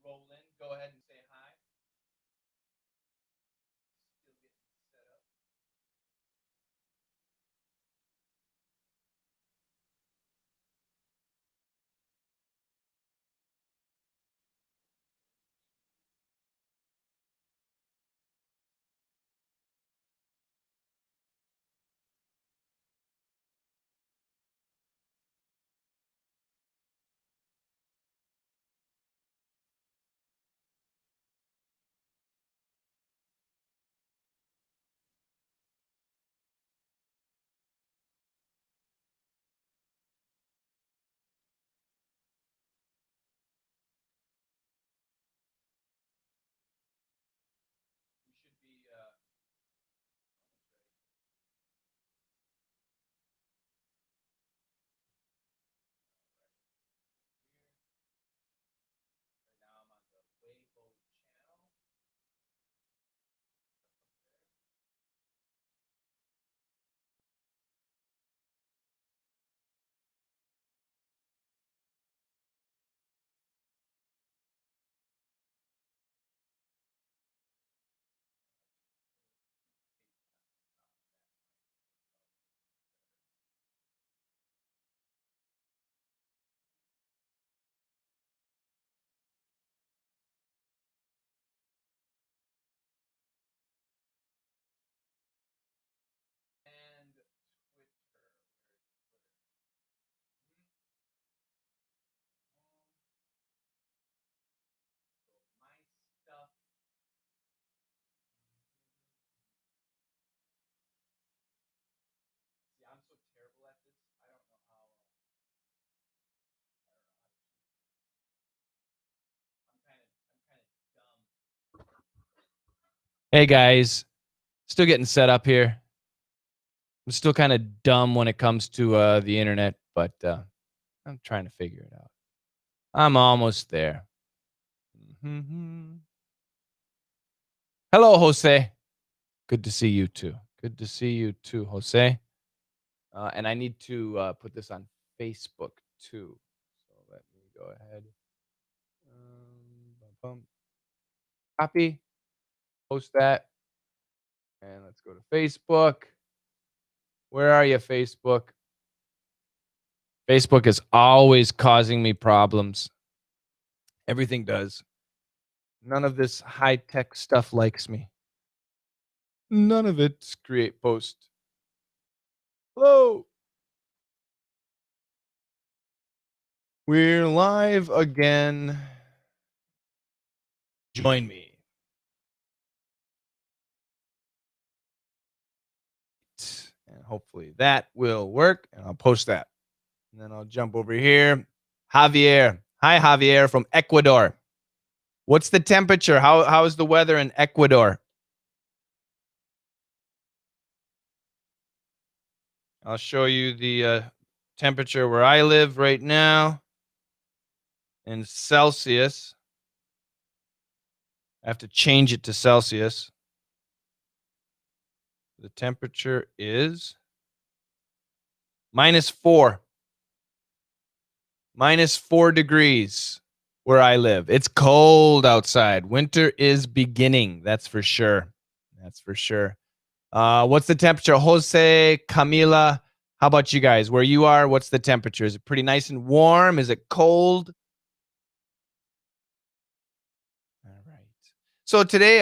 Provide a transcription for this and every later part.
roll in. Go ahead and say hi. Still getting set up. We should be almost ready. Right now I'm on the Weibo channel. And Twitter. Where's Twitter? So my stuff. See, I'm so terrible at this. I don't know how. I don't know how to tweet things. I'm kind of dumb. Hey guys, still getting set up here. I'm still kind of dumb when it comes to the internet, but I'm trying to figure it out. I'm almost there. Mm-hmm. Hello, Jose. Good to see you too. Good to see you too, Jose. And I need to put this on Facebook too. So let me go ahead. Copy. Post that. And let's go to Facebook. Where are you, Facebook? Facebook is always causing me problems. Everything does. None of this high tech stuff likes me. None of it's create post. Hello. We're live again. Join me. And hopefully that will work. And I'll post that. And then I'll jump over here. Javier. Hi, Javier from Ecuador. What's the temperature? How is the weather in Ecuador? I'll show you the temperature where I live right now in Celsius. I have to change it to Celsius. The temperature is -4. -4 degrees where I live. It's cold outside. Winter is beginning. That's for sure. That's for sure. What's the temperature? Jose, Camila, how about you guys? Where you are, what's the temperature? Is it pretty nice and warm? Is it cold? All right. So today,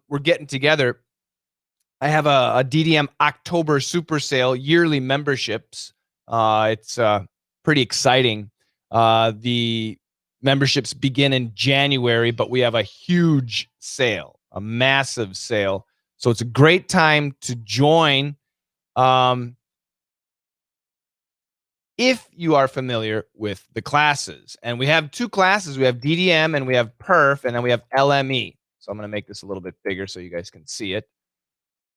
we're getting together. I have a DDM October super sale, yearly memberships. It's pretty exciting. The memberships begin in January, but we have a huge sale, a massive sale. So it's a great time to join. If you are familiar with the classes, and we have two classes, we have DDM and we have Perf, and then we have LME. So I'm going to make this a little bit bigger so you guys can see it.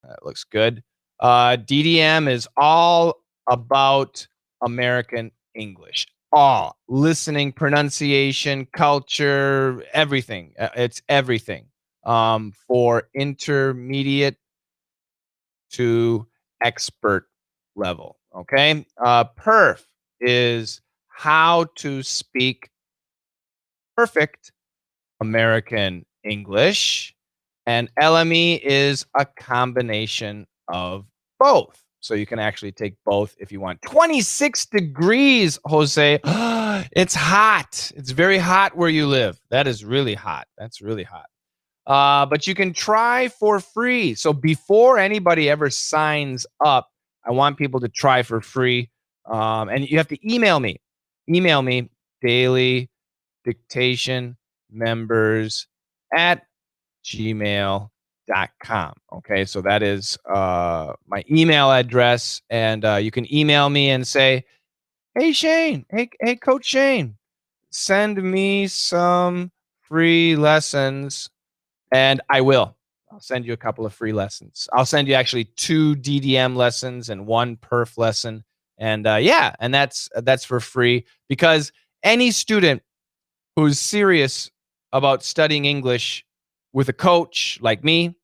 That looks good. DDM is all about American English. All listening, pronunciation, culture, everything. It's everything for intermediate to expert level. Okay. Perf is how to speak perfect American English, and LME is a combination of both. So you can actually take both if you want. 26 degrees, Jose. It's hot. It's very hot where you live. That is really hot. That's really hot. But you can try for free. So before anybody ever signs up, I want people to try for free. And you have to email me. Email me daily dictation members at gmail.com. Okay, so that is my email address. And you can email me and say, hey, Shane, hey, Coach Shane, send me some free lessons. And I will. I'll send you a couple of free lessons. I'll send you actually 2 DDM lessons and 1 perf lesson. And yeah, and that's for free because any student who's serious about studying English with a coach like me,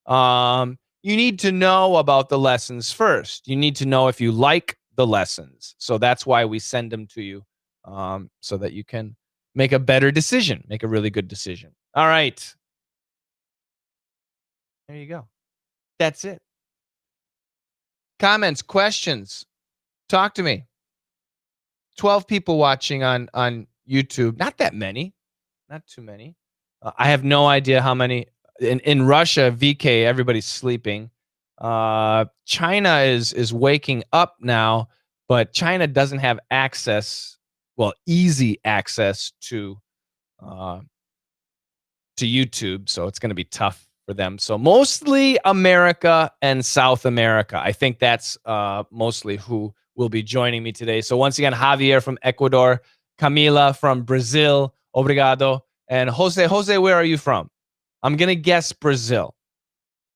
you need to know about the lessons first. You need to know if you like the lessons. So that's why we send them to you, so that you can make a better decision, make a really good decision. All right. There you go. That's it. Comments, questions, talk to me. 12 people watching on YouTube. Not that many. Not too many. I have no idea how many in Russia. VK, everybody's sleeping. China is waking up now, but China doesn't have access, well, easy access uh, to YouTube, so it's going to be tough for them. So mostly America and South America. I think that's mostly who will be joining me today. So once again, Javier from Ecuador, Camila from Brazil, obrigado, and Jose. Jose, where are you from? I'm going to guess Brazil.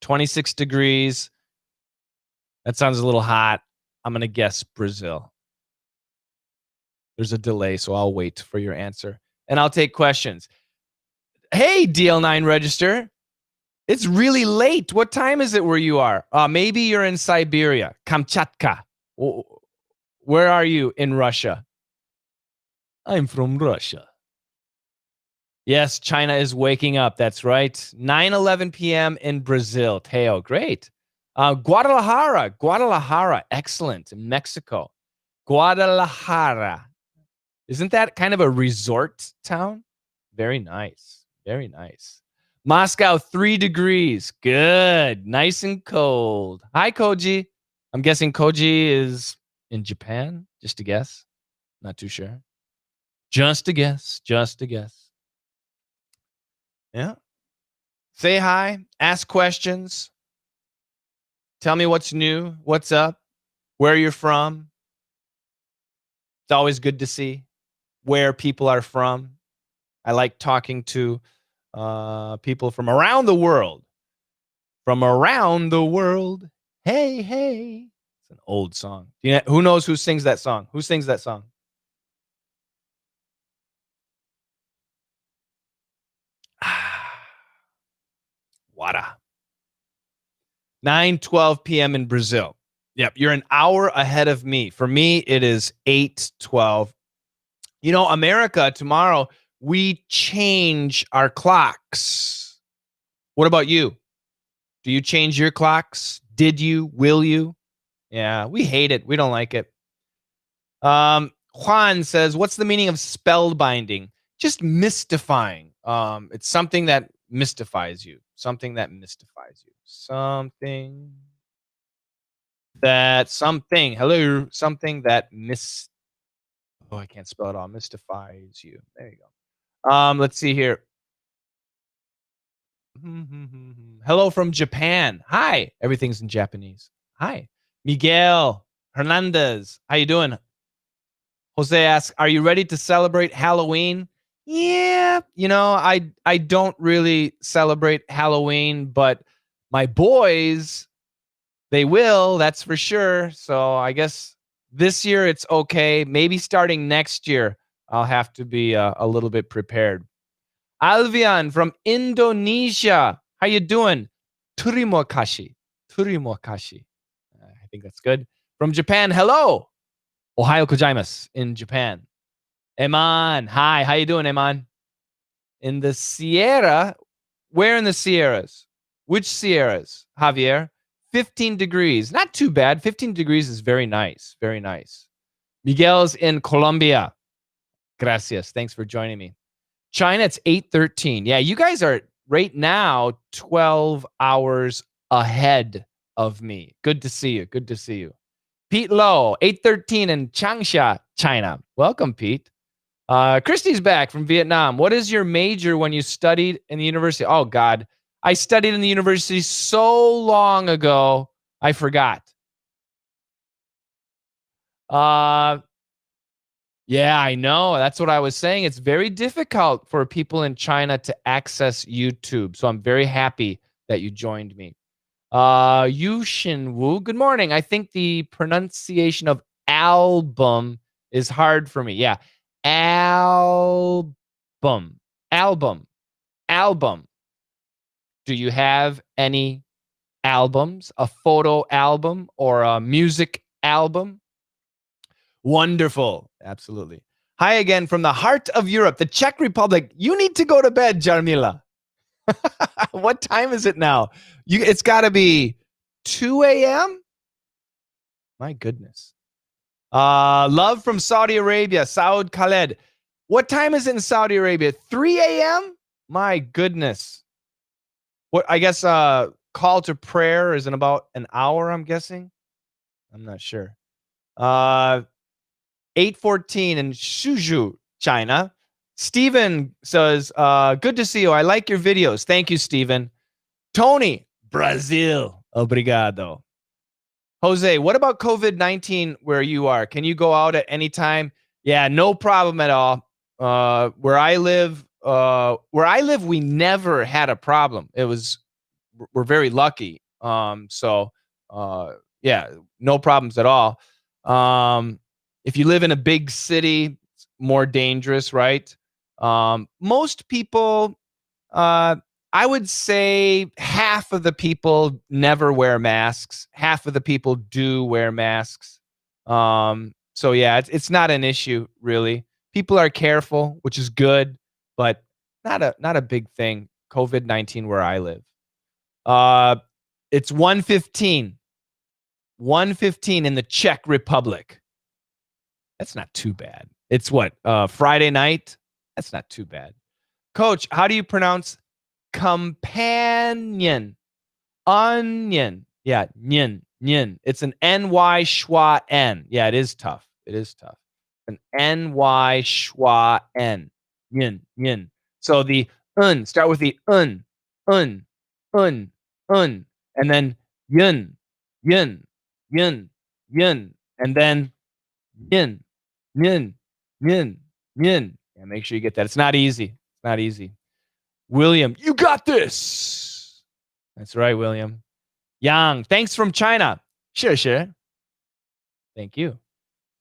26 degrees. That sounds a little hot. I'm going to guess Brazil. There's a delay, so I'll wait for your answer. And I'll take questions. Hey, DL9 Register. It's really late. What time is it where you are? Maybe you're in Siberia, Kamchatka. Where are you in Russia? I'm from Russia. Yes, China is waking up. That's right. 9:11 p.m. in Brazil. Teo, great. Guadalajara. Excellent. Mexico. Guadalajara. Isn't that kind of a resort town? Very nice. Very nice. Moscow, 3 degrees. Good. Nice and cold. Hi, Koji. I'm guessing Koji is in Japan. Just a guess. Not too sure. Just a guess. Just a guess. Yeah. Say hi. Ask questions. Tell me what's new. What's up. Where you're from. It's always good to see where people are from. I like talking to people from around the world. From around the world. Hey, hey. It's an old song. Who knows who sings that song? Who sings that song? Wada. 9:12 p.m. in Brazil. Yep, you're an hour ahead of me. For me, it is 8:12. You know, America, tomorrow, we change our clocks. What about you? Do you change your clocks? Did you? Will you? Yeah, we hate it. We don't like it. Juan says, what's the meaning of spellbinding? Just mystifying. It's something that mystifies you. Something that mystifies you. Something that oh, I can't spell it all. Mystifies you. There you go. Let's see here. Hello from Japan. Hi. Everything's in Japanese. Hi. Miguel Hernandez. How you doing? Jose asks, are you ready to celebrate Halloween? Yeah, I don't really celebrate Halloween, but my boys, they will, that's for sure. So I guess this year it's okay. Maybe starting next year, I'll have to be a little bit prepared. Alvian from Indonesia. How you doing? Terima kasih. Terima kasih. I think that's good. From Japan, hello. Ohayo gozaimasu in Japan. Eman. Hi. How you doing, Eman? In the Sierra, where in the Sierras? Which Sierras, Javier? 15 degrees. Not too bad. 15 degrees is very nice. Very nice. Miguel's in Colombia. Gracias. Thanks for joining me. China, it's 8:13. Yeah, you guys are right now 12 hours ahead of me. Good to see you. Good to see you. Pete Lowe, 8:13 in Changsha, China. Welcome, Pete. Christy's back from Vietnam. What is your major when you studied in the university? Oh, God. I studied in the university so long ago, I forgot. Yeah, I know. That's what I was saying. It's very difficult for people in China to access YouTube. So I'm very happy that you joined me. Yu Shin Wu, good morning. I think the pronunciation of album is hard for me. Yeah. Album. Album. Album. Do you have any albums? A photo album or a music album? Wonderful. Absolutely. Hi again from the heart of Europe, the Czech Republic. You need to go to bed, Jarmila. What time is it now? It's got to be 2 a.m.? My goodness. Love from Saudi Arabia, Saud Khaled. What time is it in Saudi Arabia? 3 a.m.? My goodness. What? I guess call to prayer is in about an hour, I'm guessing. I'm not sure. 8:14 in Suzhou, China. Steven says, good to see you. I like your videos. Thank you, Steven. Tony, Brazil. Obrigado. Jose, what about COVID-19 where you are? Can you go out at any time? Yeah, no problem at all. Where I live, we never had a problem. We're very lucky. Yeah, no problems at all. If you live in a big city, it's more dangerous, right? Most people, I would say half of the people never wear masks. Half of the people do wear masks. So yeah, it's not an issue really. People are careful, which is good, but not a big thing. COVID-19 where I live. It's 1:15. 1:15 in the Czech Republic. That's not too bad. It's what? Friday night? That's not too bad. Coach, how do you pronounce companion? Onion. Yeah, nyin, nyin. It's an N-Y schwa N. Yeah, it is tough. It is tough. An N-Y schwa N. Yin, yin. So the start with the un, un, un, un. And then yin, yin, yin, yin. And then yin, yin, yin, yin. Yeah, make sure you get that. It's not easy. It's not easy. William, you got this. That's right, William. Yang, thanks from China. Sure, sure. Thank you.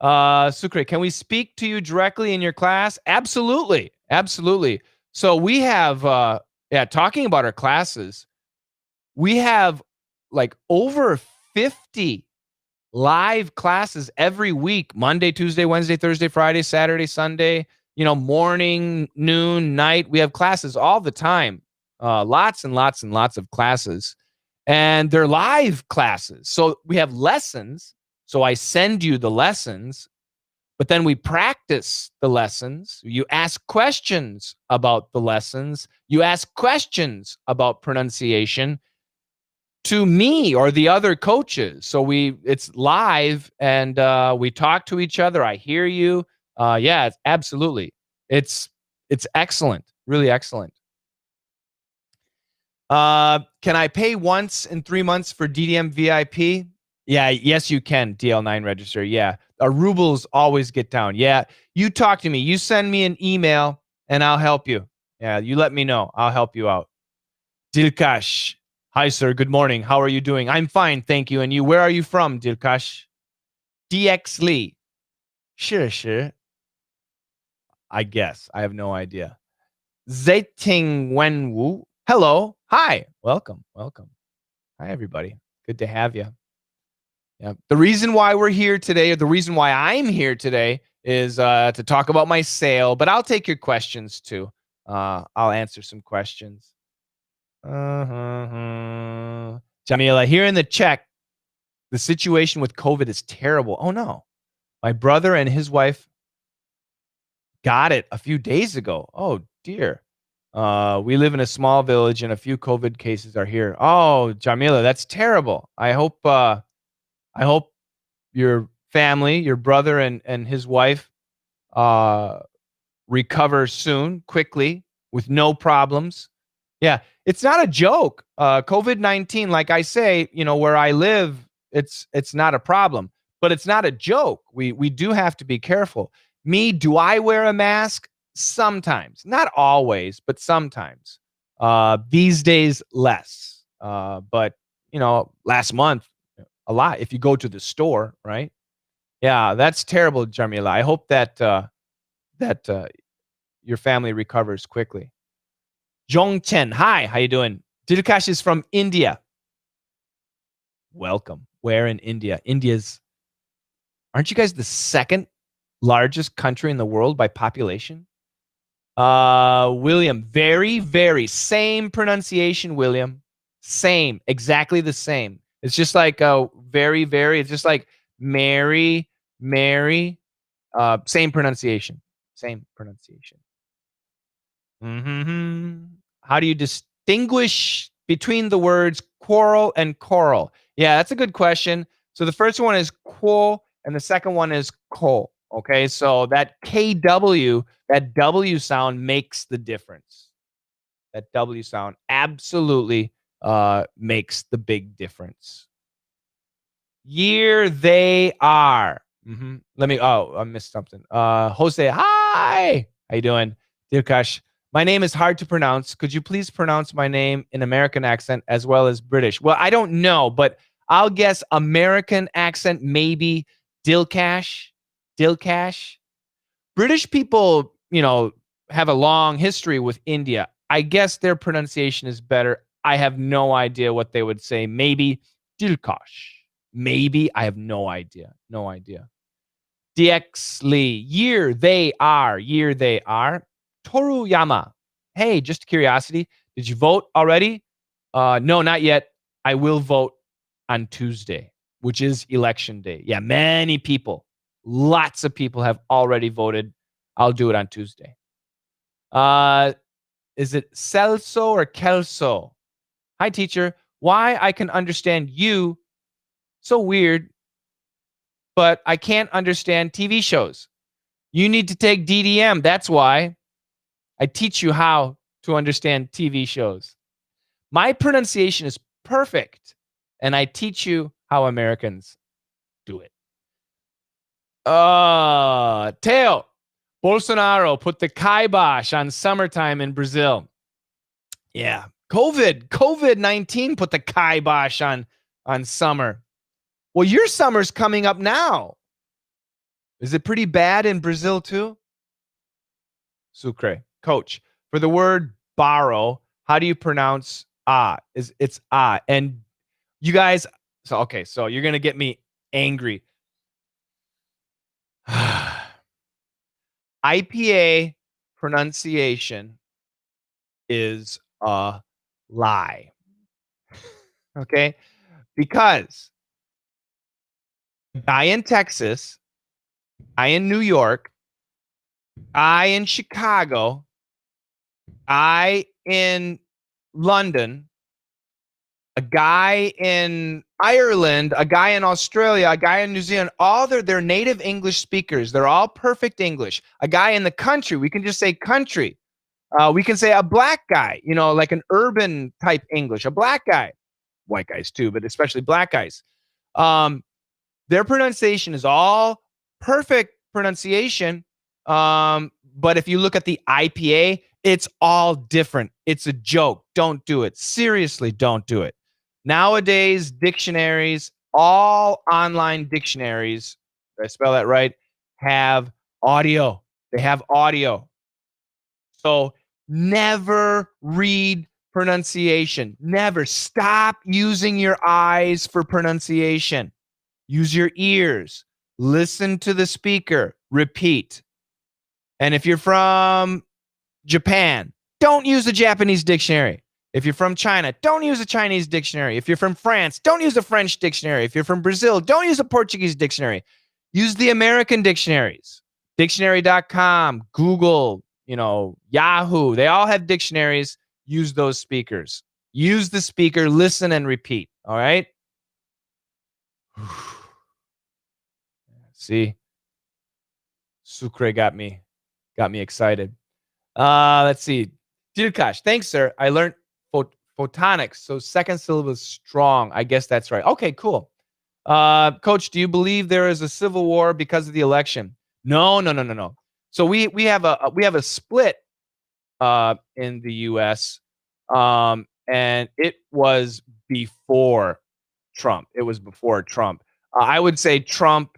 Sucre, can we speak to you directly in your class? Absolutely. Absolutely. So we have, talking about our classes, we have like over 50 live classes every week, Monday, Tuesday, Wednesday, Thursday, Friday, Saturday, Sunday, morning, noon, night. We have classes all the time. Lots and lots and lots of classes. And they're live classes. So we have lessons. So I send you the lessons, but then we practice the lessons. You ask questions about the lessons. You ask questions about pronunciation to me or the other coaches. So it's live and we talk to each other. I hear you. Yeah, absolutely. It's excellent. Really excellent. Can I pay once in 3 months for DDM VIP? Yeah, yes, you can. DL9 register. Yeah. Our rubles always get down. Yeah. You talk to me. You send me an email and I'll help you. Yeah. You let me know. I'll help you out. Dilkash. Hi, sir. Good morning. How are you doing? I'm fine. Thank you. And you, where are you from, Dilkash? DX Lee. Sure, sure. I guess. I have no idea. Zaiting Wenwu. Hello. Hi. Welcome. Welcome. Hi, everybody. Good to have you. Yeah. The reason why we're here today, or the reason why I'm here today, is to talk about my sale, but I'll take your questions too. I'll answer some questions. Uh-huh. Jamila, here in the Czech, the situation with COVID is terrible. Oh no. My brother and his wife got it a few days ago. Oh dear. We live in a small village and a few COVID cases are here. Oh, Jamila, that's terrible. I hope your family, your brother and his wife uh recover soon, quickly, with no problems. Yeah, it's not a joke. COVID-19, like I say, where I live, it's not a problem, but it's not a joke. We do have to be careful. Me, do I wear a mask? Sometimes, not always, but sometimes. These days, less. But last month, a lot. If you go to the store, right? Yeah, that's terrible, Jamila. I hope that your family recovers quickly. Jong Chen, hi, how you doing? Dilkash is from India. Welcome. Where in India? Aren't you guys the second largest country in the world by population? William, very, very same pronunciation, William. Same, exactly the same. It's just like very, very. It's just like Mary, Mary. Same pronunciation. Same pronunciation. Mm-hmm. How do you distinguish between the words quarrel and coral? Yeah, that's a good question. So the first one is quo, and the second one is co. Okay, so that KW, that W sound makes the difference. That W sound absolutely makes the big difference. Year they are. I missed something. Jose, hi. How you doing? Dirkash, my name is hard to pronounce. Could you please pronounce my name in American accent as well as British? Well, I don't know, but I'll guess American accent, maybe Dilkash. Dilkash. British people, have a long history with India. I guess their pronunciation is better. I have no idea what they would say. Maybe Dilkash. Maybe. I have no idea. No idea. DX Lee. Year they are. Toruyama. Hey, just curiosity. Did you vote already? No, not yet. I will vote on Tuesday, which is election day. Yeah, many people, lots of people have already voted. I'll do it on Tuesday. Is it Celso or Kelso? Hi, teacher. Why I can understand you. So weird, but I can't understand TV shows. You need to take DDM. That's why I teach you how to understand TV shows. My pronunciation is perfect, and I teach you how Americans do it. Teo, Bolsonaro put the kibosh on summertime in Brazil. Yeah, COVID-19 put the kibosh on summer. Well, your summer's coming up now. Is it pretty bad in Brazil too? Sucre. Coach, for the word borrow, how do you pronounce It's ah. And you guys, so you're going to get me angry. IPA pronunciation is a lie. Okay? Because guy in Texas, guy in New York, guy in Chicago, guy in London, a guy in Ireland, a guy in Australia, a guy in New Zealand, all they're native English speakers. They're all perfect English. A guy in the country, we can just say country. We can say a black guy, like an urban type English, a black guy. White guys too, but especially black guys. Their pronunciation is all perfect pronunciation. But if you look at the IPA, it's all different. It's a joke. Don't do it. Seriously, don't do it. Nowadays, dictionaries, all online dictionaries, did I spell that right, have audio. They have audio. So never read pronunciation. Never. Stop using your eyes for pronunciation. Use your ears. Listen to the speaker. Repeat. And if you're from Japan, don't use a Japanese dictionary. If you're from China, don't use a Chinese dictionary. If you're from France, don't use a French dictionary. If you're from Brazil, don't use a Portuguese dictionary. Use the American dictionaries. Dictionary.com, Google, Yahoo. They all have dictionaries. Use those speakers. Use the speaker, listen and repeat. All right? See, Sucre got me excited. Let's see. Dirkash, thanks, sir. I learned photonics, so second syllable is strong. I guess that's right. Okay, cool. Coach, do you believe there is a civil war because of the election? No, no, no, no, no. So we have a split in the U.S. And it was before Trump. It was before Trump. I would say Trump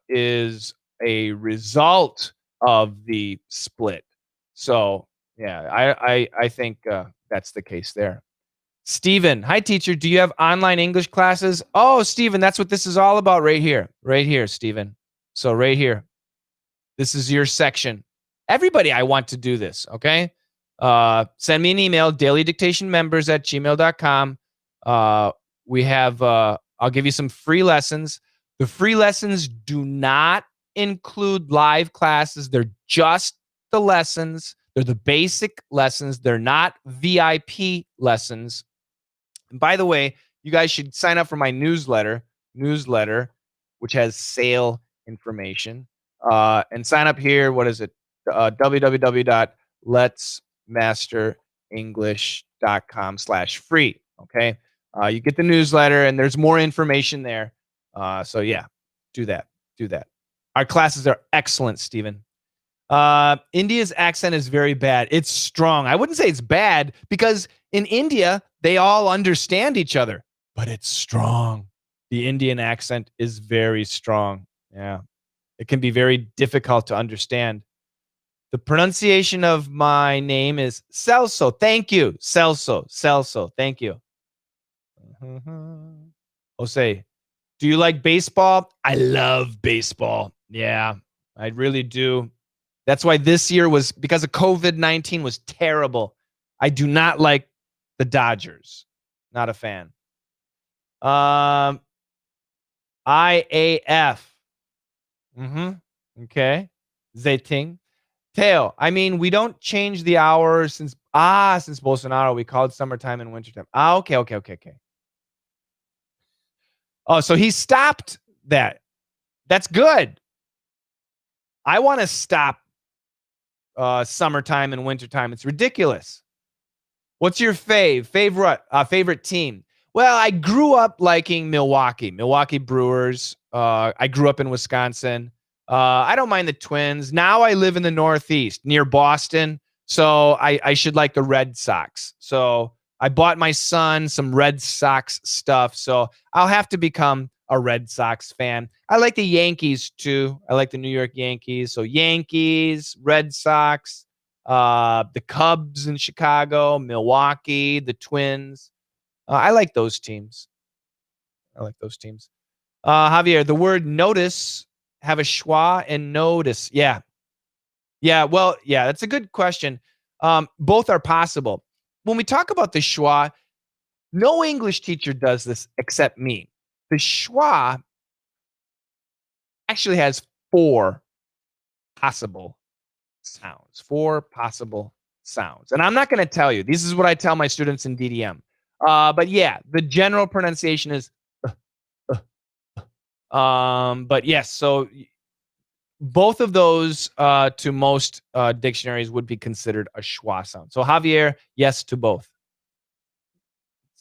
is a result of the split. So yeah, I think that's the case there. Stephen, hi teacher. Do you have online English classes? Oh, Stephen, that's what this is all about right here. Right here, Stephen. So right here. This is your section. Everybody, I want to do this, okay? Send me an email, dailydictationmembers@gmail.com. We have, I'll give you some free lessons. The free lessons do not include live classes. They're just the lessons. They're the basic lessons. They're not VIP lessons. And by the way, you guys should sign up for my newsletter, which has sale information. And sign up here. What is it? www.letsmasterenglish.com/free. Okay. You get the newsletter and there's more information there. So yeah, do that. Do that. Our classes are excellent, Stephen. India's accent is very bad. It's strong. I wouldn't say it's bad because in India, they all understand each other, but it's strong. The Indian accent is very strong. Yeah. It can be very difficult to understand. The pronunciation of my name is Celso. Thank you. Celso. Thank you. Jose, do you like baseball? I love baseball. Yeah, I really do. That's why this year was, because of COVID-19, was terrible. I do not like the Dodgers. Not a fan. IAF. Okay. Zaiting. Teo, I mean, we don't change the hour since Bolsonaro, we called summertime and wintertime. Okay. Oh, so he stopped that. That's good. I want to stop summertime and wintertime. It's ridiculous. What's your favorite team? Well, I grew up liking Milwaukee Brewers. I grew up in Wisconsin. I don't mind the Twins. Now I live in the Northeast near Boston, so I should like the Red Sox. So I bought my son some Red Sox stuff, so I'll have to become a Red Sox fan. I like the Yankees too. I like the New York Yankees. So Yankees, Red Sox, the Cubs in Chicago, Milwaukee, the Twins. I like those teams. Javier, the word notice have a schwa and notice. Yeah. Well, yeah, that's a good question. Both are possible. When we talk about the schwa, no English teacher does this except me. The schwa actually has four possible sounds. And I'm not going to tell you. This is what I tell my students in DDM. But yeah, the general pronunciation is but yes, so both of those to most dictionaries would be considered a schwa sound. So Javier, yes to both.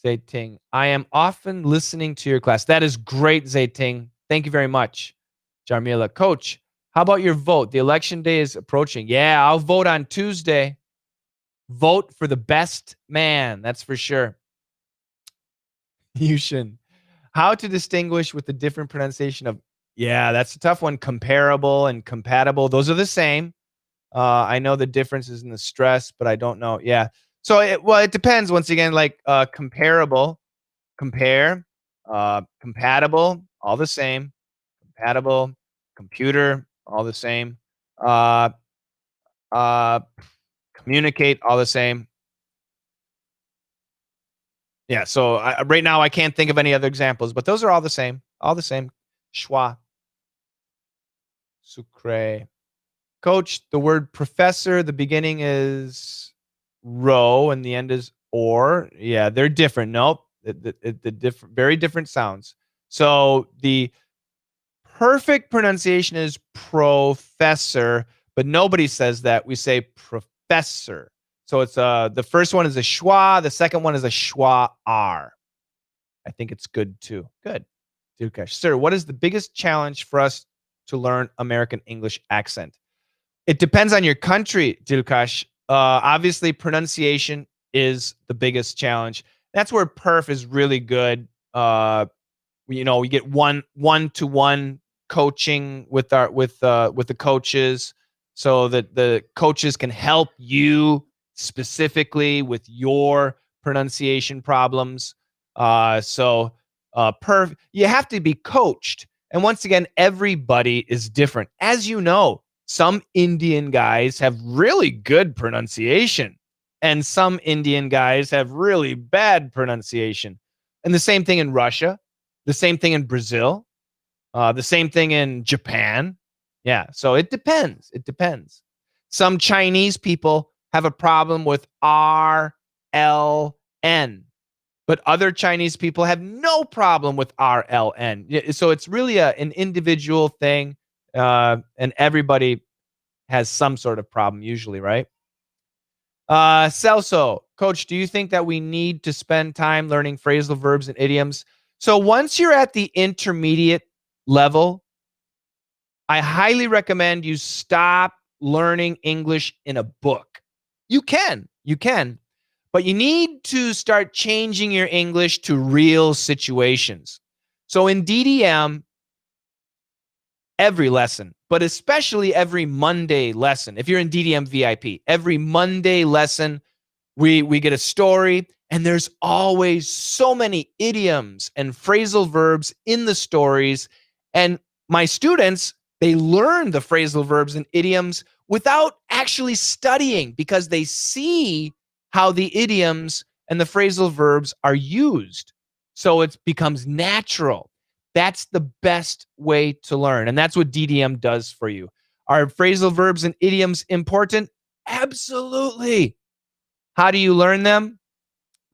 Zaiting, I am often listening to your class. That is great, Zaiting. Thank you very much. Jarmila, Coach, how about your vote? The election day is approaching. Yeah, I'll vote on Tuesday. Vote for the best man. That's for sure. Yushin, how to distinguish with the different pronunciation of, yeah, that's a tough one. Comparable and compatible. Those are the same. I know the difference is in the stress, but I don't know. Yeah. So it depends. Once again, like comparable, compare, compatible, all the same. Compatible, computer, all the same. Uh, communicate, all the same. Yeah, so right now I can't think of any other examples, but those are all the same. All the same. Schwa, sucre. Coach, the word professor, the beginning is ro and the end is or. Yeah, they're different. Nope. The different, very different sounds. So the perfect pronunciation is professor, but nobody says that. We say professor. So it's the first one is a schwa, the second one is a schwa r. I think it's good too. Good. Dukesh. Sir, what is the biggest challenge for us to learn American English accent? It depends on your country, Dilkash. Obviously, pronunciation is the biggest challenge. That's where perf is really good. We get one-to-one coaching with the coaches, so that the coaches can help you specifically with your pronunciation problems. So you have to be coached. And once again, everybody is different. As you know, some Indian guys have really good pronunciation, and some Indian guys have really bad pronunciation. And the same thing in Russia, the same thing in Brazil, the same thing in Japan. Yeah, so it depends. It depends. Some Chinese people have a problem with R, L, N, but other Chinese people have no problem with R, L, N. So it's really an individual thing, and everybody has some sort of problem usually, right? Celso, coach, do you think that we need to spend time learning phrasal verbs and idioms? So once you're at the intermediate level, I highly recommend you stop learning English in a book. You can, but you need to start changing your English to real situations. So in DDM, every lesson, but especially every Monday lesson, if you're in DDM VIP, every Monday lesson, we get a story, and there's always so many idioms and phrasal verbs in the stories. And my students, they learn the phrasal verbs and idioms without actually studying, because they see how the idioms and the phrasal verbs are used. So it becomes natural. That's the best way to learn. And that's what DDM does for you. Are phrasal verbs and idioms important? Absolutely. How do you learn them?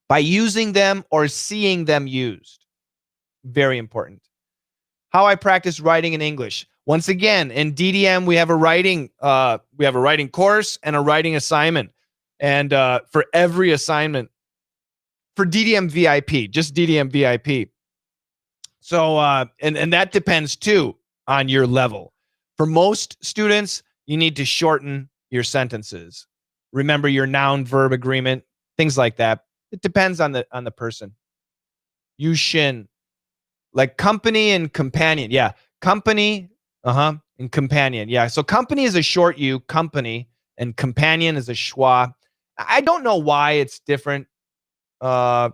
By using them or seeing them used. Very important. How I practice writing in English. Once again, in DDM, we have a writing course and a writing assignment. And for every assignment, for DDM VIP, just DDM VIP. So and that depends too on your level. For most students, you need to shorten your sentences. Remember your noun verb agreement, things like that. It depends on the person. Yushin, like company and companion. Yeah, company, and companion. Yeah, so company is a short U, company, and companion is a schwa. I don't know why it's different. Uh,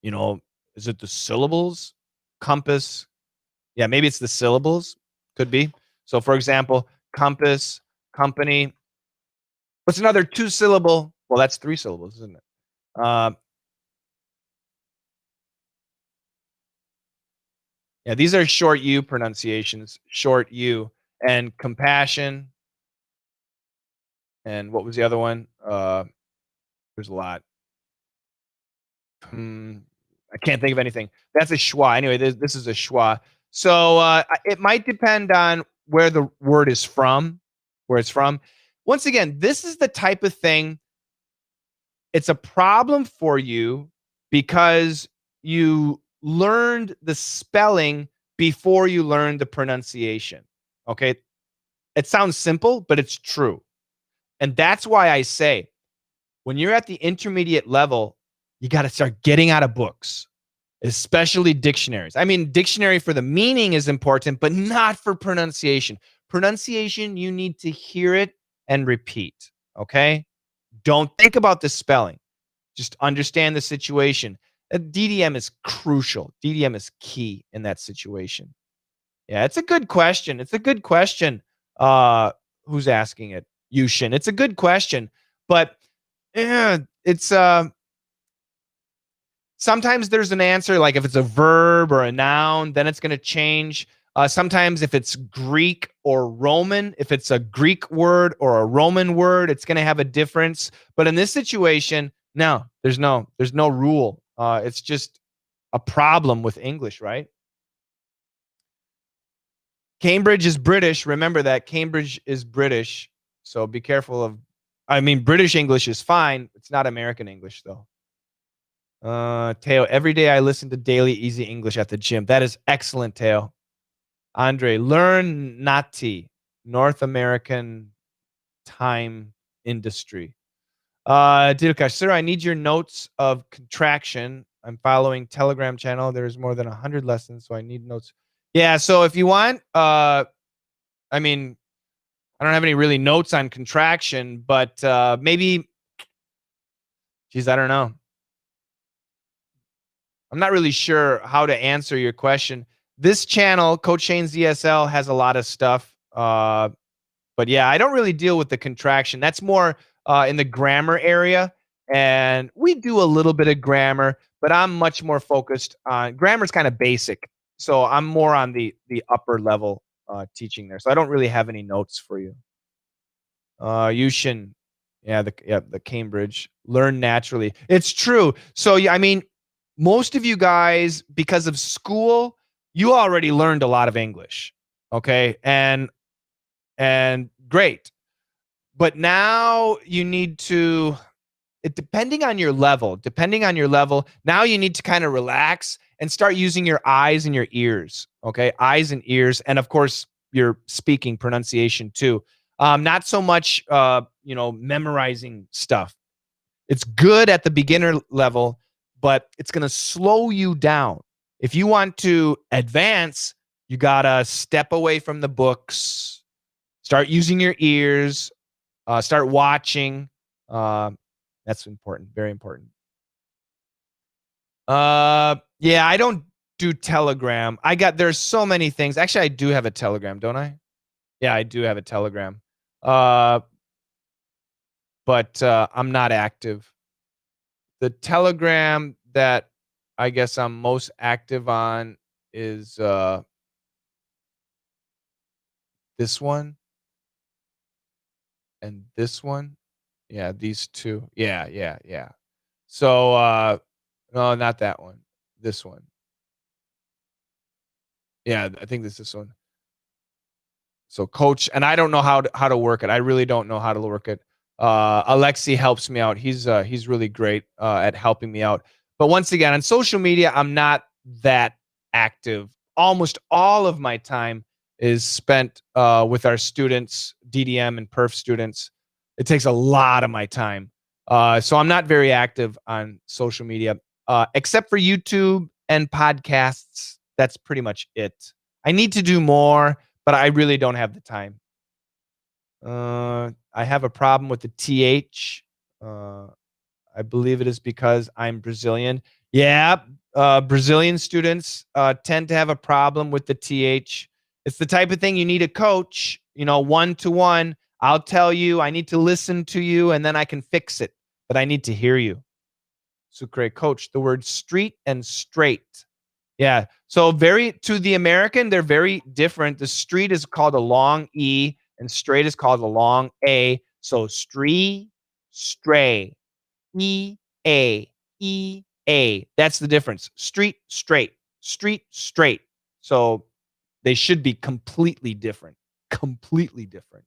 is it the syllables? Compass. Yeah, maybe it's the syllables. Could be. So, for example, compass, company. What's another two-syllable? Well, that's three syllables, isn't it? Yeah, these are short U pronunciations. Short U. And compassion. And what was the other one? There's a lot. I can't think of anything. That's a schwa. Anyway, this is a schwa. So it might depend on where the word is from, where it's from. Once again, this is the type of thing. It's a problem for you because you learned the spelling before you learned the pronunciation. Okay. It sounds simple, but it's true. And that's why I say when you're at the intermediate level, you got to start getting out of books, especially dictionaries. I mean, dictionary for the meaning is important, but not for pronunciation. Pronunciation, you need to hear it and repeat. Okay. Don't think about the spelling. Just understand the situation. DDM is crucial. DDM is key in that situation. Yeah, it's a good question. It's a good question. Who's asking it? Yushin. It's a good question. But Yeah, it's sometimes there's an answer, like if it's a verb or a noun, then it's going to change. Sometimes if it's Greek or Roman, if it's a Greek word or a Roman word, it's going to have a difference. But in this situation, no, there's no rule. It's just a problem with English, right? Cambridge is British. Remember that Cambridge is British. So be careful of, I mean, British English is fine. It's not American English, though. Teo, every day I listen to Daily Easy English at the gym. That is excellent, Teo. Andre, learn Nati, North American time industry. Dilkash, sir, I need your notes of contraction. I'm following Telegram channel. There's more than 100 lessons, so I need notes. Yeah, so if you want, I mean, I don't have any really notes on contraction, but maybe, geez, I don't know. I'm not really sure how to answer your question. This channel, Coach Shane's ESL, has a lot of stuff. But yeah, I don't really deal with the contraction. That's more in the grammar area. And we do a little bit of grammar, but I'm much more focused on grammar's kind of basic. So I'm more on the upper level teaching there. So I don't really have any notes for you. Yushin, the Cambridge, learn naturally. It's true. So yeah, I mean, most of you guys, because of school, you already learned a lot of English. Okay. And great. But now you need to, depending on your level, now you need to kind of relax and start using your eyes and your ears. Okay. Eyes and ears. And of course, your speaking pronunciation too. Not so much, memorizing stuff. It's good at the beginner level, but it's going to slow you down. If you want to advance, you got to step away from the books, start using your ears, start watching. That's important, very important. Yeah, I don't do Telegram. There's so many things. Actually, I do have a Telegram, don't I? Yeah, I do have a Telegram. But I'm not active. The Telegram that I guess I'm most active on is this one and this one. Yeah, these two. Yeah, yeah, yeah. So no, not that one. This one. Yeah, I think this is one. So coach, and I don't know how to work it. I really don't know how to work it. Alexi helps me out. He's really great at helping me out. But once again, on social media, I'm not that active. Almost all of my time is spent with our students, DDM and perf students. It takes a lot of my time. So I'm not very active on social media, except for YouTube and podcasts. That's pretty much it. I need to do more, but I really don't have the time. I have a problem with the TH. I believe it is because I'm Brazilian. Yeah, Brazilian students tend to have a problem with the TH. It's the type of thing you need a coach, one to one. I'll tell you, I need to listen to you, and then I can fix it. But I need to hear you. Sucre, coach, the word street and straight. Yeah. So to the American, they're very different. The street is called a long E and straight is called a long A. So stray, E, A, E, A. That's the difference. Street, straight. So they should be completely different. Completely different.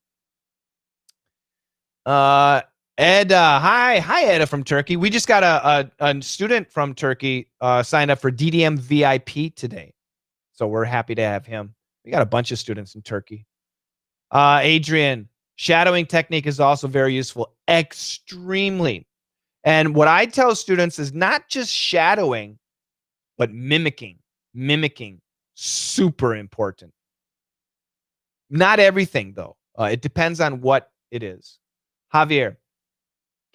Ed, hi, Ed from Turkey. We just got a student from Turkey signed up for DDM VIP today, so we're happy to have him. We got a bunch of students in Turkey. Adrian, shadowing technique is also very useful, extremely. And what I tell students is not just shadowing, but mimicking. Mimicking, super important. Not everything though. It depends on what it is. Javier,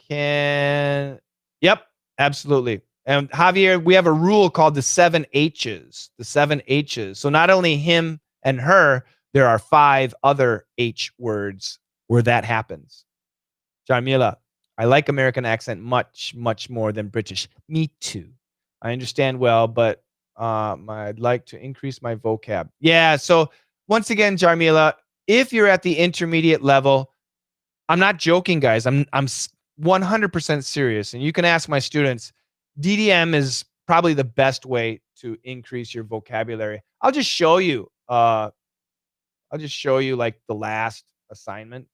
yep, absolutely. And Javier, we have a rule called the 7 H's. The 7 H's. So not only him and her, there are 5 other H words where that happens. Jarmila, I like American accent much, much more than British. Me too. I understand well, but I'd like to increase my vocab. Yeah. So once again, Jarmila, if you're at the intermediate level, I'm not joking, guys. I'm 100% serious, and you can ask my students. DDM is probably the best way to increase your vocabulary. I'll just show you. I'll just show you like the last assignment.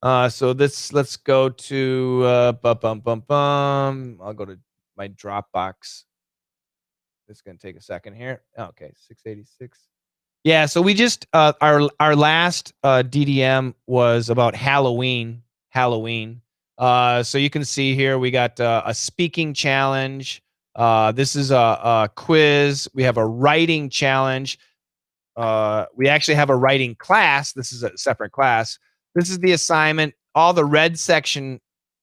So this, let's go to I'll go to my Dropbox. It's gonna take a second here. Okay, 686. Yeah, so we just our last DDM was about Halloween. Halloween. So you can see here we got a speaking challenge. This is a quiz. We have a writing challenge. We actually have a writing class. This is a separate class. This is the assignment. All the red section,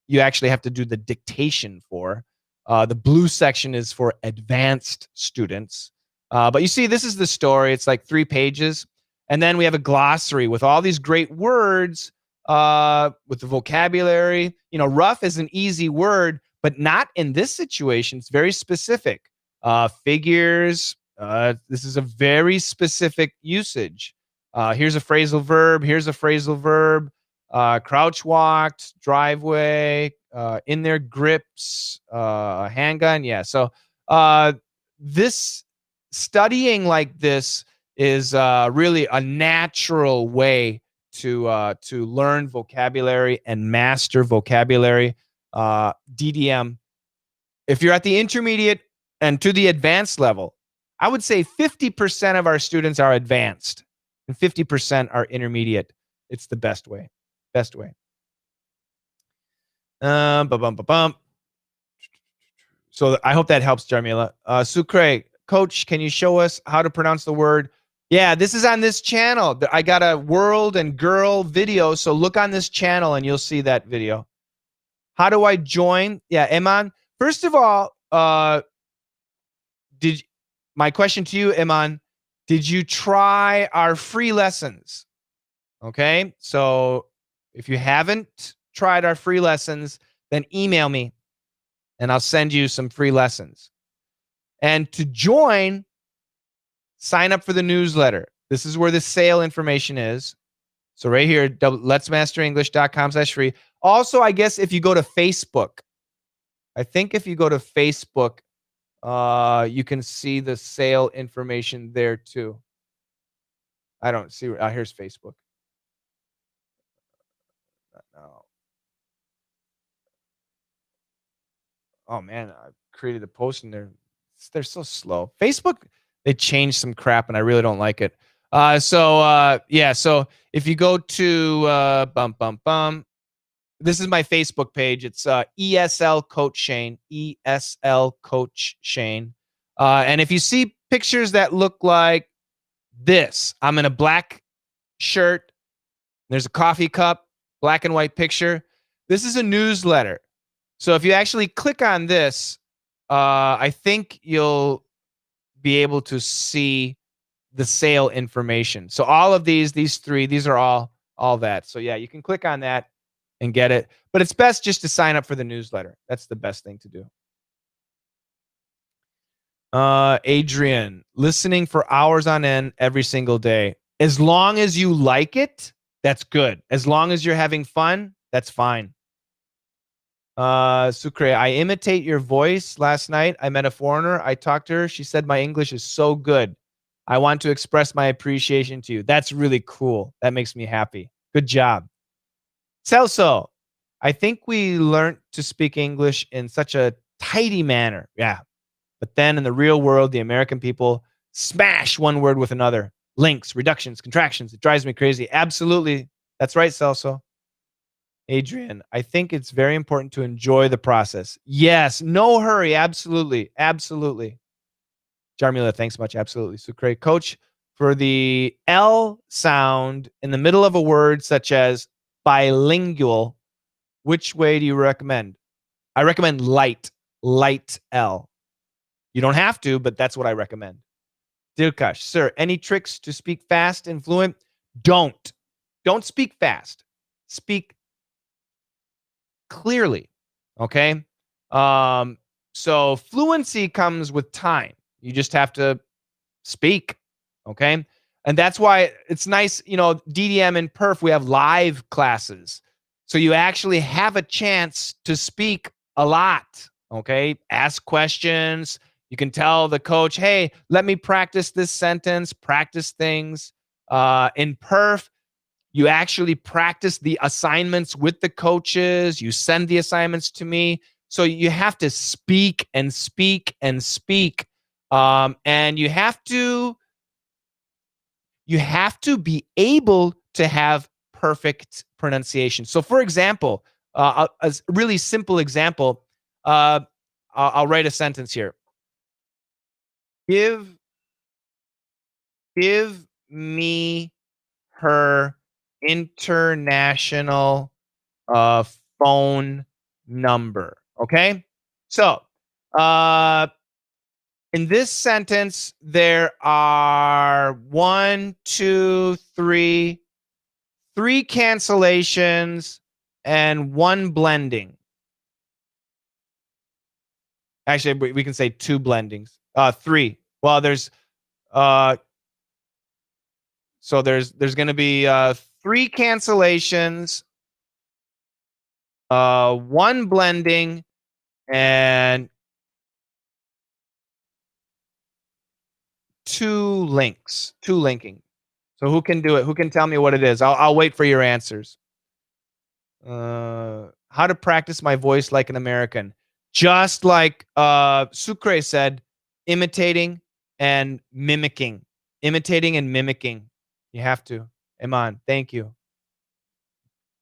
you actually have to do the dictation for. The blue section is for advanced students. But you see, this is the story. It's like 3 pages. And then we have a glossary with all these great words, with the vocabulary. You know, rough is an easy word, but not in this situation. It's very specific. Figures. This is a very specific usage. Here's a phrasal verb. Here's a phrasal verb. Crouch walked, driveway, in their grips, handgun. Yeah. So this studying like this is really a natural way to learn vocabulary and master vocabulary. DDM. If you're at the intermediate and to the advanced level, I would say 50% of our students are advanced and 50% are intermediate. It's the best way. Best way. So I hope that helps, Jarmila. Sucre, coach, can you show us how to pronounce the word? Yeah, this is on this channel. I got a world and girl video, so look on this channel and you'll see that video. How do I join? Yeah, Iman. First of all, my question to you, Iman, did you try our free lessons? Okay, so if you haven't tried our free lessons, then email me and I'll send you some free lessons. And to join, sign up for the newsletter. This is where the sale information is. So right here, letsmasterenglish.com/free. Also, I guess if you go to Facebook, I think if you go to Facebook, you can see the sale information there too. I don't see. Here's Facebook. No. Oh man, I created a post and they're so slow. Facebook, they changed some crap and I really don't like it. So if you go to this is my Facebook page. It's ESL Coach Shane. ESL Coach Shane. And if you see pictures that look like this, I'm in a black shirt. There's a coffee cup, black and white picture. This is a newsletter. So if you actually click on this, I think you'll be able to see the sale information. So all of these 3, these are all that. So yeah, you can click on that and get it. But it's best just to sign up for the newsletter. That's the best thing to do. Adrian, listening for hours on end every single day. As long as you like it, that's good. As long as you're having fun, that's fine. Sucre, I imitate your voice. Last night, I met a foreigner. I talked to her. She said my English is so good. I want to express my appreciation to you. That's really cool. That makes me happy. Good job. Celso, I think we learned to speak English in such a tidy manner. Yeah. But then in the real world, the American people smash one word with another. Links, reductions, contractions. It drives me crazy. Absolutely. That's right, Celso. Adrian, I think it's very important to enjoy the process. Yes, no hurry. Absolutely. Absolutely. Jarmila, thanks much. Absolutely. So great. Coach, for the L sound in the middle of a word such as bilingual, which way do you recommend? I recommend light L. You don't have to, but that's what I recommend. Dirkash, sir, any tricks to speak fast and fluent? Don't speak fast. Speak clearly. Okay. Um, so fluency comes with time. You just have to speak. Okay. And that's why it's nice, DDM and perf, we have live classes. So you actually have a chance to speak a lot. Okay. Ask questions. You can tell the coach, hey, let me practice this sentence, practice things. In perf, you actually practice the assignments with the coaches. You send the assignments to me. So you have to speak and speak and speak. And you have to be able to have perfect pronunciation. So, for example, a really simple example, I'll write a sentence here. Give give me her international uh, phone number. Okay. So, uh, in this sentence, there are three cancellations and one blending. Actually, we can say two blendings. Three. Well, uh, there's going to be three cancellations, one blending, and two linking. So who can do it? Who can tell me what it is? I'll wait for your answers. How to practice my voice like an American. Just like Sucre said, imitating and mimicking. Imitating and mimicking. You have to. Iman, thank you.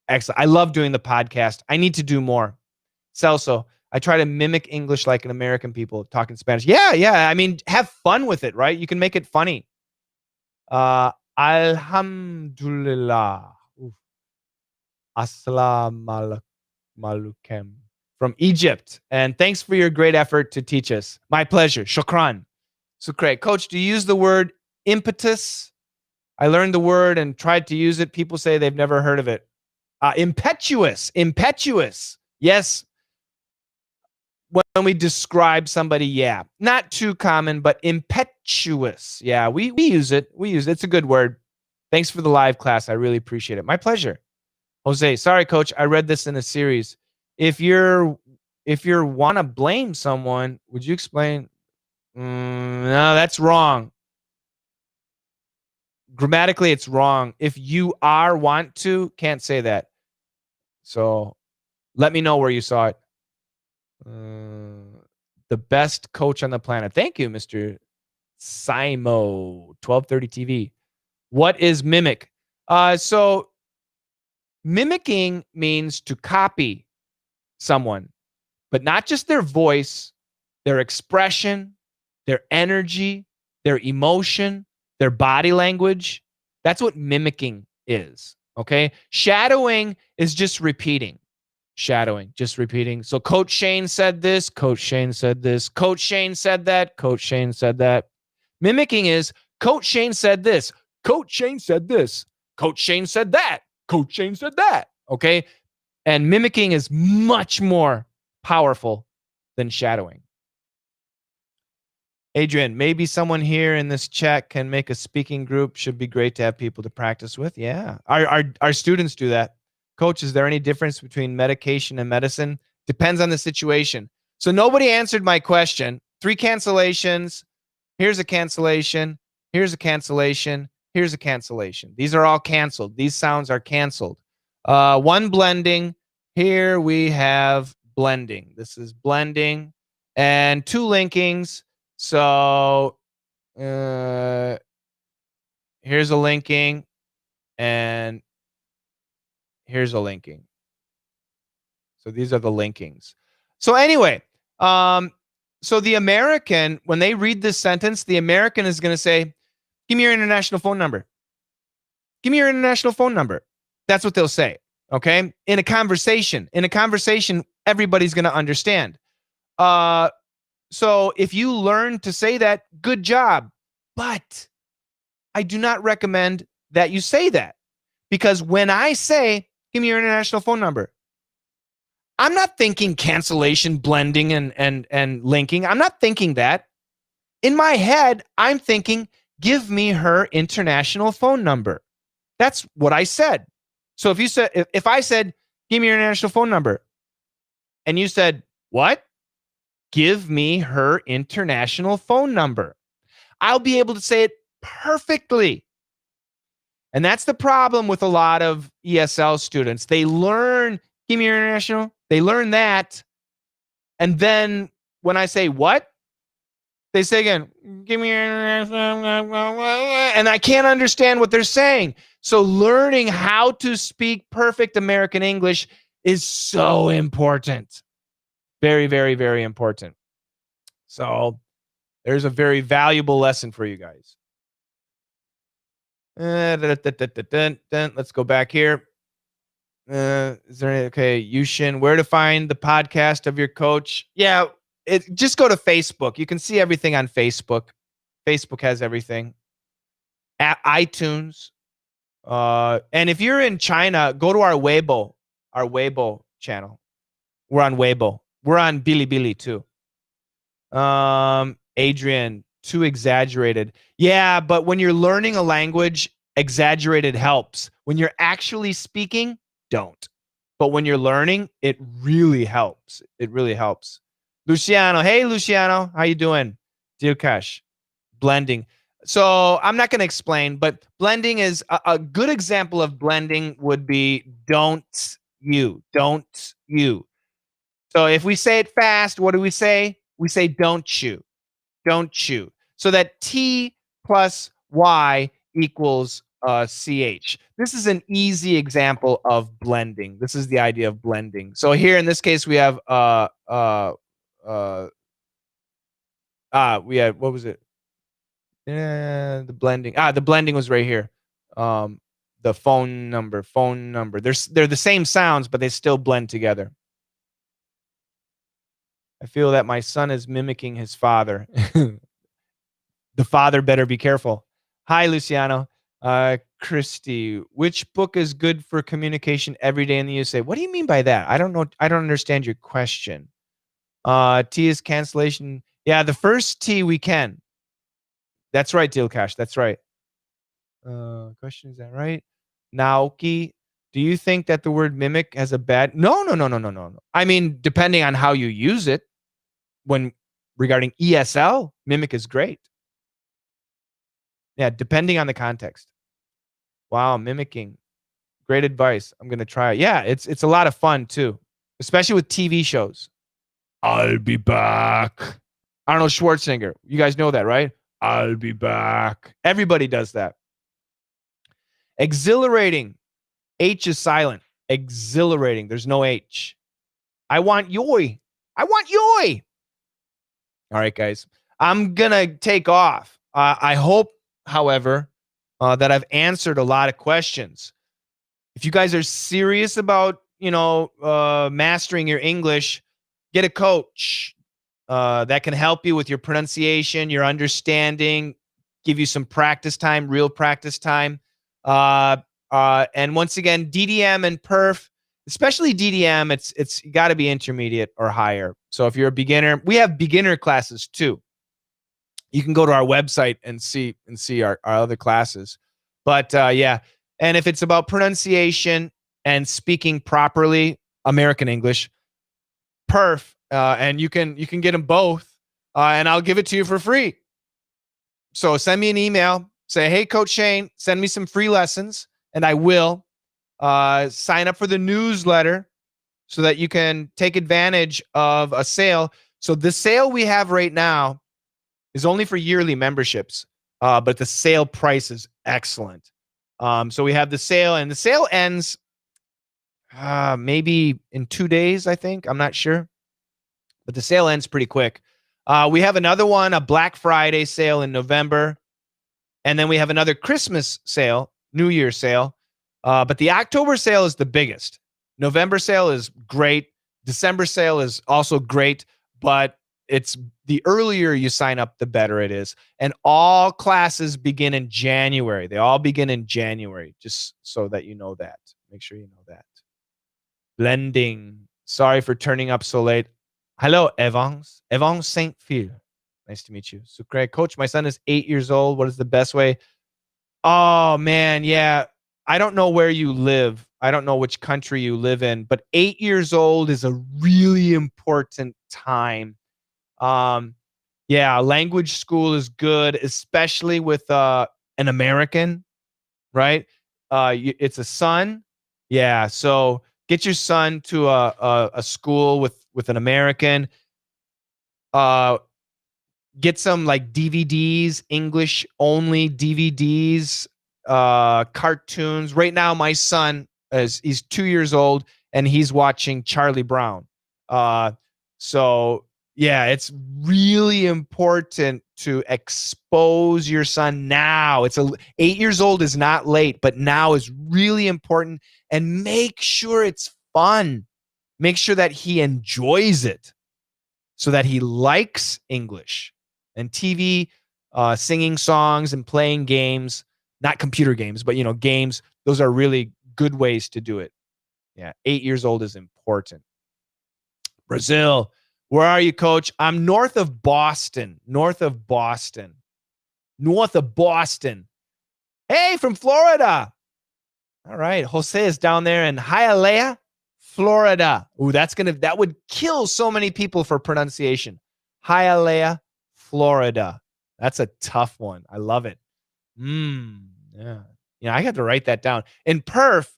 Excellent. I love doing the podcast. I need to do more. Celso, I try to mimic English like an American people talking Spanish. Yeah, yeah. I mean, have fun with it, right? You can make it funny. Alhamdulillah. Oof. Assalamu alaikum. From Egypt. And thanks for your great effort to teach us. My pleasure. Shukran. So great. Coach, do you use the word impetus? I learned the word and tried to use it. People say they've never heard of it. Impetuous. Impetuous. Yes. When we describe somebody, yeah. Not too common, but impetuous. Yeah, we use it. We use it. It's a good word. Thanks for the live class. I really appreciate it. My pleasure. Jose, sorry, coach. I read this in a series. If you're want to blame someone, would you explain? No, that's wrong. Grammatically, it's wrong. If you are want to, can't say that. So let me know where you saw it. The best coach on the planet. Thank you, Mr. Simo, 1230 TV. What is mimic? So mimicking means to copy someone, but not just their voice, their expression, their energy, their emotion, their body language. That's what mimicking is. Okay. Shadowing is just repeating. Shadowing, just repeating. So Coach Shane said this, Coach Shane said this, Coach Shane said that, Coach Shane said that. Mimicking is Coach Shane said this, Coach Shane said this, Coach Shane said that, Coach Shane said that. Okay. And mimicking is much more powerful than shadowing. Adrian, maybe someone here in this chat can make a speaking group. Should be great to have people to practice with. Yeah. Our students do that. Coach, is there any difference between medication and medicine? Depends on the situation. So nobody answered my question. 3 cancellations. Here's a cancellation. Here's a cancellation. Here's a cancellation. These are all canceled. These sounds are canceled. 1 blending. Here we have blending. This is blending. And 2 linkings. So here's a linking. And here's a linking. So these are the linkings. So anyway, so the American, when they read this sentence, the American is going to say, give me your international phone number. Give me your international phone number. That's what they'll say. Okay. In a conversation, everybody's going to understand. So if you learn to say that, good job. But I do not recommend that you say that, because when I say, give me your international phone number, I'm not thinking cancellation, blending, and linking. I'm not thinking that. In my head, I'm thinking, give me her international phone number. That's what I said. So if I said, give me your international phone number, and you said, what? Give me her international phone number. I'll be able to say it perfectly. And that's the problem with a lot of ESL students. They learn, give me your international, they learn that. And then when I say what, they say again, give me your international, and I can't understand what they're saying. So learning how to speak perfect American English is so important. Very, very, very important. So there's a very valuable lesson for you guys. Let's go back here. Is there any, okay, Yushin, where to find the podcast of your coach? Yeah, just go to Facebook. You can see everything on Facebook. Facebook has everything. At iTunes. And if you're in China, go to our Weibo channel. We're on Weibo. We're on Bilibili too. Adrian, too exaggerated. Yeah, but when you're learning a language, exaggerated helps. When you're actually speaking, don't. But when you're learning, it really helps. It really helps. Luciano, hey Luciano, how you doing? Dilkash, blending. So I'm not going to explain, but blending is a good example of blending would be don't you. So if we say it fast, what do we say? We say don't you. So that T plus Y equals CH. This is an easy example of blending. This is the idea of blending. So here in this case, we have what was it? The blending. The blending was right here. The phone number. They're the same sounds, but they still blend together. I feel that my son is mimicking his father. The father better be careful. Hi, Luciano. Christy, which book is good for communication every day in the USA? What do you mean by that? I don't know. I don't understand your question. T is cancellation. Yeah, the first T we can. That's right, Dilkash. That's right. Question, is that right? Naoki, do you think that the word mimic has a bad? No. I mean, depending on how you use it, when regarding ESL, mimic is great. Yeah, depending on the context. Wow, mimicking. Great advice. I'm going to try it. Yeah, it's a lot of fun too, especially with TV shows. I'll be back. Arnold Schwarzenegger. You guys know that, right? I'll be back. Everybody does that. Exhilarating. H is silent. Exhilarating. There's no H. I want yoy. All right, guys. I'm going to take off. I hope, however, that I've answered a lot of questions. If you guys are serious about, mastering your English, get a coach that can help you with your pronunciation, your understanding, give you some practice time, real practice time. And once again, DDM and Perf, especially DDM, it's got to be intermediate or higher. So if you're a beginner, we have beginner classes too. You can go to our website and see our other classes. But yeah, and if it's about pronunciation and speaking properly American English, Perf, and you can get them both, and I'll give it to you for free. So send me an email, say, hey, Coach Shane, send me some free lessons, and I will sign up for the newsletter so that you can take advantage of a sale. So the sale we have right now is only for yearly memberships, but the sale price is excellent. So we have the sale, and the sale ends maybe in 2 days, I think. I'm not sure. But the sale ends pretty quick. We have another one, a Black Friday sale in November. And then we have another Christmas sale, New Year sale. But the October sale is the biggest. November sale is great. December sale is also great. But it's the earlier you sign up, the better it is. And all classes begin in January. They all begin in January, just so that you know that. Make sure you know that. Blending. Sorry for turning up so late. Hello, Evans. Evans Saint Phil. Nice to meet you. Sucre. Coach, my son is 8 years old. What is the best way? Oh, man. Yeah. I don't know where you live. I don't know which country you live in, but 8 years old is a really important time. Um, yeah, language school is good, especially with an American, right? It's a son. Yeah, so get your son to a school with an American. Uh, get some like DVDs, English only DVDs, cartoons. Right now, my son he's 2 years old and he's watching Charlie Brown. Uh, so yeah, it's really important to expose your son now. 8 years old is not late, but now is really important. And make sure it's fun. Make sure that he enjoys it so that he likes English and TV, singing songs and playing games, not computer games, but games. Those are really good ways to do it. Yeah, 8 years old is important. Brazil, where are you, coach? I'm north of Boston. North of Boston. Hey, from Florida. All right, Jose is down there in Hialeah, Florida. Ooh, that would kill so many people for pronunciation. Hialeah, Florida. That's a tough one. I love it. Yeah. I have to write that down. In Perf,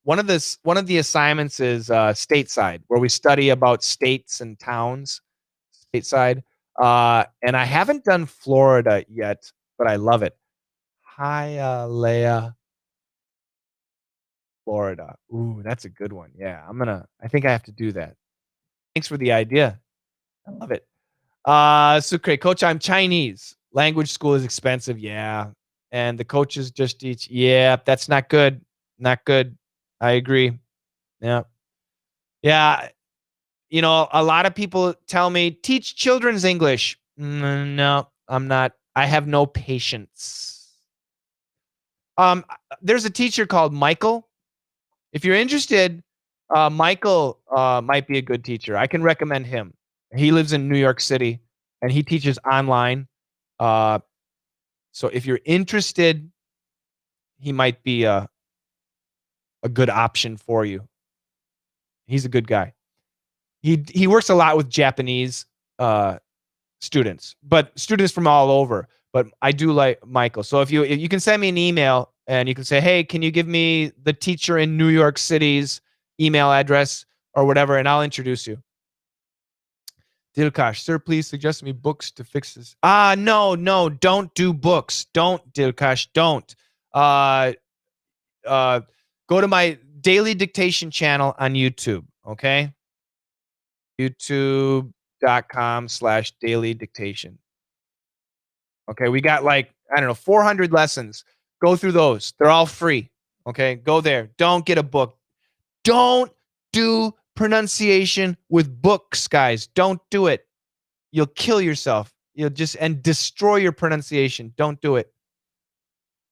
one of the assignments is stateside, where we study about states and towns stateside. And I haven't done Florida yet, but I love it. Hialeah, Florida. Ooh, that's a good one. Yeah, I think I have to do that. Thanks for the idea. I love it. Sucre, coach, I'm Chinese. Language school is expensive. Yeah. And the coaches just teach. Yeah, that's not good. Not good. I agree. Yeah. Yeah. A lot of people tell me, teach children's English. No, I'm not. I have no patience. There's a teacher called Michael. If you're interested, Michael might be a good teacher. I can recommend him. He lives in New York City, and he teaches online. So if you're interested, he might be a good option for you. He's a good guy. He works a lot with Japanese students, but students from all over. But I do like Michael. So if you can send me an email and you can say, hey, can you give me the teacher in New York City's email address or whatever, and I'll introduce you. Dilkash, sir, please suggest me books to fix this. No, don't do books. Don't, Dilkash, don't. Go to my daily dictation channel on YouTube, okay? YouTube.com/daily dictation. Okay, we got 400 lessons. Go through those. They're all free. Okay, go there. Don't get a book. Don't do pronunciation with books, guys. Don't do it. You'll kill yourself. You'll and destroy your pronunciation. Don't do it.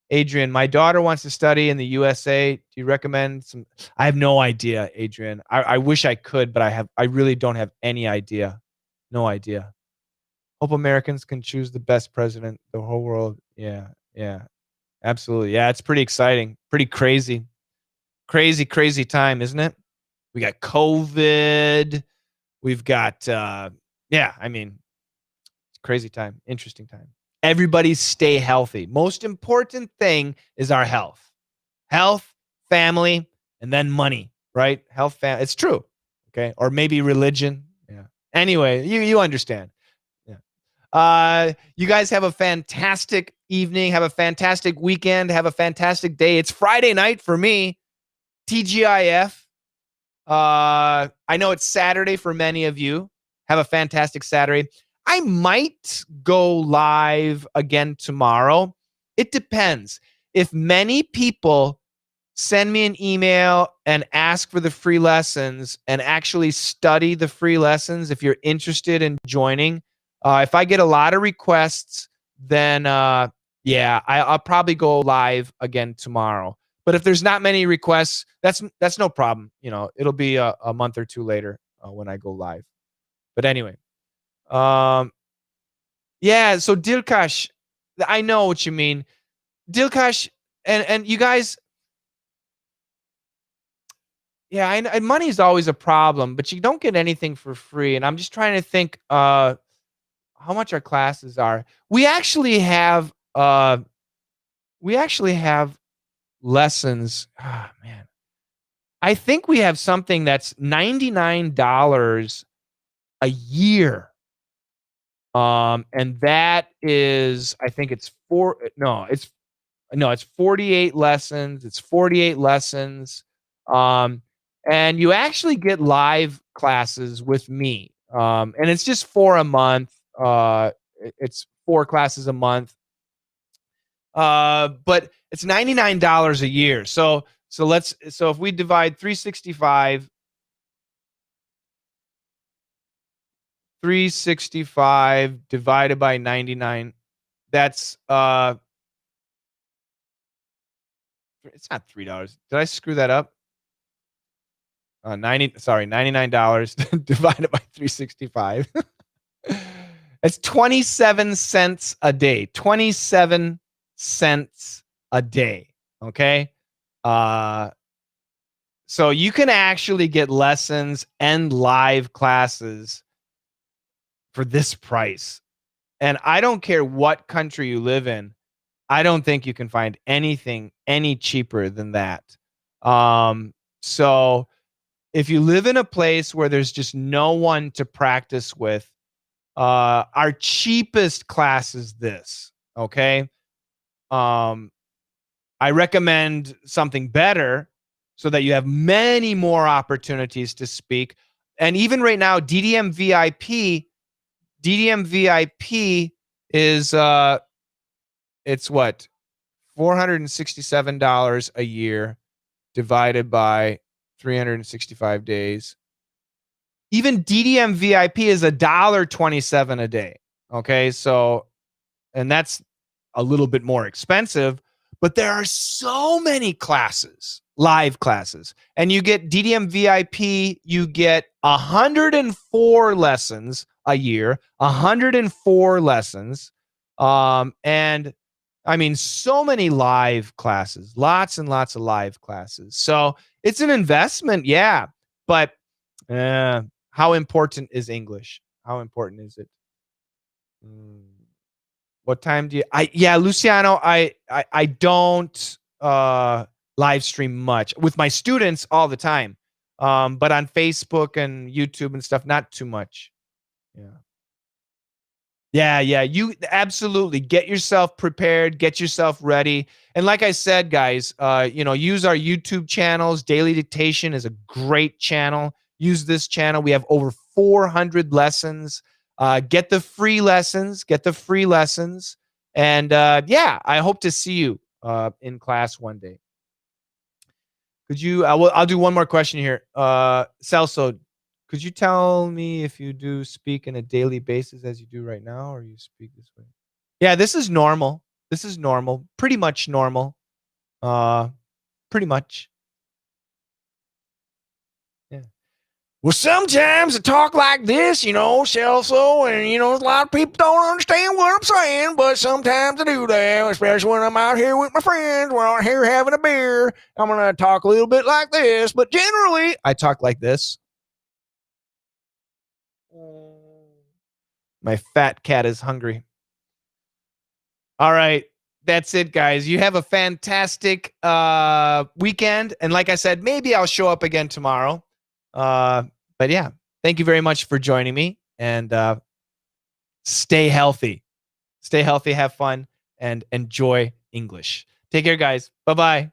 Adrian, my daughter wants to study in the USA. Do you recommend some? I have no idea, Adrian. I wish I could, but I really don't have any idea. No idea. Hope Americans can choose the best president, the whole world. Yeah. Absolutely. Yeah, it's pretty exciting. Pretty crazy. Crazy time, isn't it? We got COVID. We've got crazy time. Interesting time. Everybody stay healthy. Most important thing is our health. Health, family, and then money, right? Health, it's true. Okay. Or maybe religion. Yeah. Anyway, you understand. Yeah. You guys have a fantastic evening. Have a fantastic weekend. Have a fantastic day. It's Friday night for me. TGIF. I know it's Saturday for many of you. Have a fantastic Saturday. I might go live again tomorrow. It depends. If many people send me an email and ask for the free lessons and actually study the free lessons, if you're interested in joining, if I get a lot of requests, then I'll probably go live again tomorrow. But if there's not many requests, that's no problem. It'll be a month or two later when I go live. But anyway, um, yeah. So Dilkash, I know what you mean, Dilkash, and you guys. Yeah, and money is always a problem, but you don't get anything for free. And I'm just trying to think how much our classes are. We actually have lessons. Ah, man. I think we have something that's $99 a year. And that is, I think it's four. No, it's 48 lessons. It's 48 lessons. Um, and you actually get live classes with me. And it's just 4 a month. It's 4 classes a month. But it's $99 a year. So if we divide 365 divided by 99, that's it's not $3. Did I screw that up? $99 divided by 365. It's 27 cents a day. 27 cents a day. Okay. So you can actually get lessons and live classes for this price. And I don't care what country you live in. I don't think you can find anything any cheaper than that. So if you live in a place where there's just no one to practice with, our cheapest class is this. Okay. I recommend something better so that you have many more opportunities to speak. And even right now, DDM VIP is it's what? $467 a year divided by 365 days. Even DDM VIP is $1.27 a day. Okay, so and that's a little bit more expensive, but there are so many classes, live classes, and you get DDM VIP. You get 104 lessons a year, 104 lessons, and I mean, so many live classes, lots and lots of live classes. So it's an investment, yeah. But how important is English? How important is it? What time do you? Yeah, Luciano. I don't live stream much with my students all the time, but on Facebook and YouTube and stuff, not too much. Yeah. Yeah. You absolutely get yourself prepared, get yourself ready. And like I said, guys, use our YouTube channels. Daily Dictation is a great channel. Use this channel. We have over 400 lessons. Get the free lessons. And yeah, I hope to see you in class one day. Could you? I'll do one more question here. Celso, could you tell me if you do speak on a daily basis as you do right now, or you speak this way? Yeah, this is normal. Pretty much normal. Pretty much. Yeah. Well, sometimes I talk like this, Celso, and a lot of people don't understand what I'm saying, but sometimes I do that, especially when I'm out here with my friends. We're out here having a beer. I'm gonna talk a little bit like this, but generally I talk like this. My fat cat is hungry. All right. That's it, guys. You have a fantastic weekend. And like I said, maybe I'll show up again tomorrow. But yeah, thank you very much for joining me. And stay healthy. Stay healthy, have fun, and enjoy English. Take care, guys. Bye-bye.